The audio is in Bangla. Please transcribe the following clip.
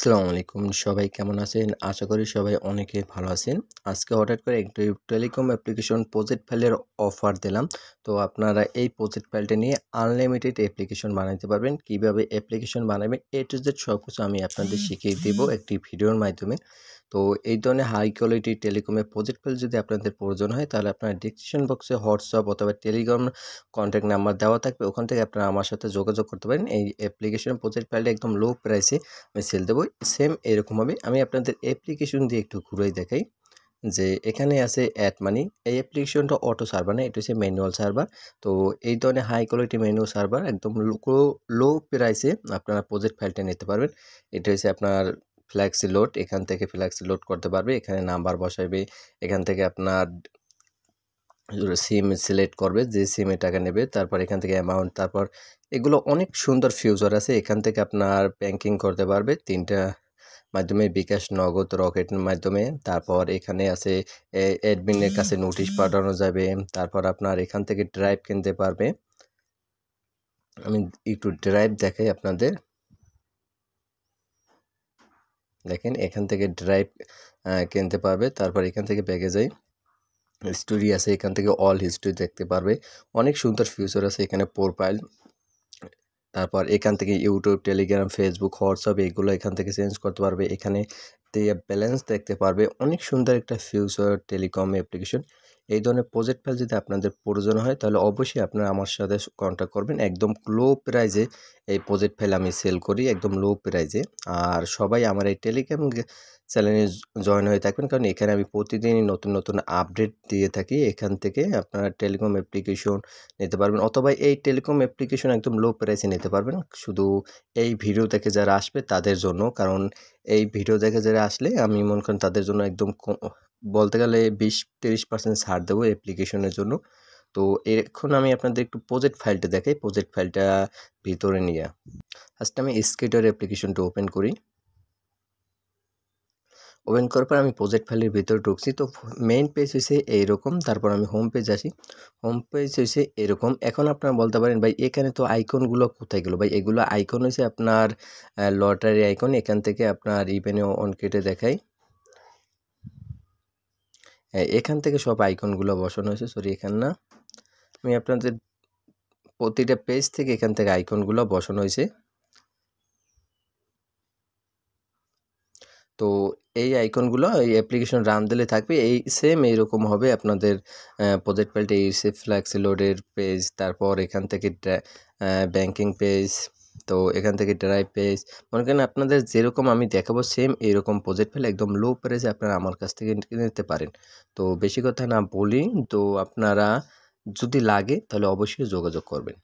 আসসালামু আলাইকুম সবাই কেমন আছেন? আশা করি সবাই অনেকে ভালো আছেন। আজকে হঠাৎ করে একটি টেলিকম অ্যাপ্লিকেশন প্রজেক্ট ফাইলের অফার দিলাম। তো আপনারা এই প্রজেক্ট ফাইলটা নিয়ে আনলিমিটেড অ্যাপ্লিকেশন বানাইতে পারবেন। কিভাবে অ্যাপ্লিকেশন বানাবেন A to Z সবকিছু আমি আপনাদের শিখিয়ে দেব একটি ভিডিওর মাধ্যমে। তো এই ধরনের হাই কোয়ালিটি টেলিকমের প্রজেক্ট ফাইল যদি আপনাদের প্রয়োজন হয় তাহলে আপনারা ডেসক্রিপশন বক্সে হোয়াটসঅ্যাপ অথবা টেলিগ্রাম কন্ট্যাক্ট নাম্বার দেওয়া থাকবে। ওখান থেকে আপনারা আমার সাথে যোগাযোগ করতে পারেন। এই অ্যাপ্লিকেশন প্রজেক্ট ফাইলটা একদম লো প্রাইসে আমি সেল দেবো। সেম এরকম হবে। আমি আপনাদের অ্যাপ্লিকেশন দিয়ে একটু ঘুরাই দেখাই যে এখানে আছে অ্যাড মানি। এই অ্যাপ্লিকেশনটা অটো সার্ভার না, এটা হচ্ছে ম্যানুয়াল সার্ভার। তো এই ধরনের হাই কোয়ালিটি ম্যানুয়াল সার্ভার একদম লো প্রাইসে আপনারা প্রজেক্ট ফাইলটা নিতে পারবেন। এটা হচ্ছে আপনার ফ্ল্যাক্সি লোড, এখান থেকে ফ্ল্যাক্সি লোড করতে পারবে। এখানে নাম্বার বসাবে, এখান থেকে আপনার সিম সিলেক্ট করবে, যে সিমে টাকা নেবে, তারপর এখান থেকে অ্যামাউন্ট, তারপর এগুলো অনেক সুন্দর ফিউচার আছে। এখান থেকে আপনার ব্যাংকিং করতে পারবে 3টা মাধ্যমে, বিকাশ, নগদ, রকেটের মাধ্যমে। তারপর এখানে আছে অ্যাডমিনের কাছে নোটিশ পাঠানো যাবে। তারপর আপনার এখান থেকে ড্রাইভ কিনতে পারবে। আমি একটু ড্রাইভ দেখাই আপনাদের। দেখেন এখান থেকে ড্রাইভ কিনতে পারবে। তারপর এখান থেকে ব্যাগে যাই, হিস্টোরি আছে, এখান থেকে অল হিস্টোরি দেখতে পারবে। অনেক সুন্দর ফিউচার আছে এখানে, প্রোফাইল। তারপর এখান থেকে ইউটিউব, টেলিগ্রাম, ফেসবুক, হোয়াটসঅ্যাপ এগুলো এখান থেকে চেঞ্জ করতে পারবে। এখানে ব্যালেন্স দেখতে পারবে। অনেক সুন্দর একটা ফিউচার টেলিকম অ্যাপ্লিকেশন। এই ধরনের প্রজেক্ট ফাইল যদি আপনাদের প্রয়োজন হয় তাহলে অবশ্যই আপনারা আমার সাথে কন্ট্যাক্ট করবেন। একদম লো প্রাইজে এই প্রজেক্ট ফাইল আমি সেল করি, একদম লো প্রাইজে। আর সবাই আমার এই টেলিকম চ্যানেলে জয়েন হয়ে থাকবেন, কারণ এখানে আমি প্রতিদিনই নতুন নতুন আপডেট দিয়ে থাকি। এখান থেকে আপনারা টেলিকম অ্যাপ্লিকেশন নিতে পারবেন, অথবা এই টেলিকম অ্যাপ্লিকেশন একদম লো প্রাইসে নিতে পারবেন। শুধু এই ভিডিও দেখে যারা আসবে তাদের জন্য, কারণ এই ভিডিও দেখে যারা আসলে আমি মনে করেন তাদের জন্য একদম বলতে গেলে 20-30% ছাড় দেবো অ্যাপ্লিকেশনের জন্য। তো এখন আমি আপনাদের একটু প্রজেক্ট ফাইলটা দেখাই। প্রজেক্ট ফাইলটা ভিতরে নিয়ে ফার্স্ট আমি স্কেটার অ্যাপ্লিকেশনটা ওপেন করি। ওপেন করার পর আমি প্রজেক্ট ফাইলের ভিতরে ঢুকছি। তো মেইন পেজ হয়েছে এইরকম। তারপর আমি হোম পেজ আসি, হোম পেজ হয়েছে এরকম। এখন আপনারা বলতে পারেন ভাই এখানে তো আইকনগুলো কোথায় গেলো? ভাই এগুলো আইকন হয়েছে আপনার লটারি আইকন। এখান থেকে আপনার ইভেনে অন কেটে দেখাই, এখান থেকে সব আইকনগুলো বসানো হয়েছে। সরি, এখান না, আমি আপনাদের প্রতিটা পেজ থেকে এখান থেকে আইকনগুলো বসানো হয়েছে। তো এই আইকনগুলো এই অ্যাপ্লিকেশন রান দিলে থাকবে, এই সেম এইরকম হবে আপনাদের প্রজেক্ট ফাইলটা। এই ফ্ল্যাক্সি লোডের পেজ, তারপর এখান থেকে ব্যাংকিং পেজ, তো এখান থেকে ড্রাইভ পেজ। মনে করেন আপনাদের যেরকম আমি দেখাবো সেম এইরকম প্রজেক্ট ফাইল একদম লো প্রাইসে আপনারা আমার কাছ থেকে নিতে পারেন। তো বেশি কথা না বলি, তো আপনারা যদি লাগে তাহলে অবশ্যই যোগাযোগ করবেন।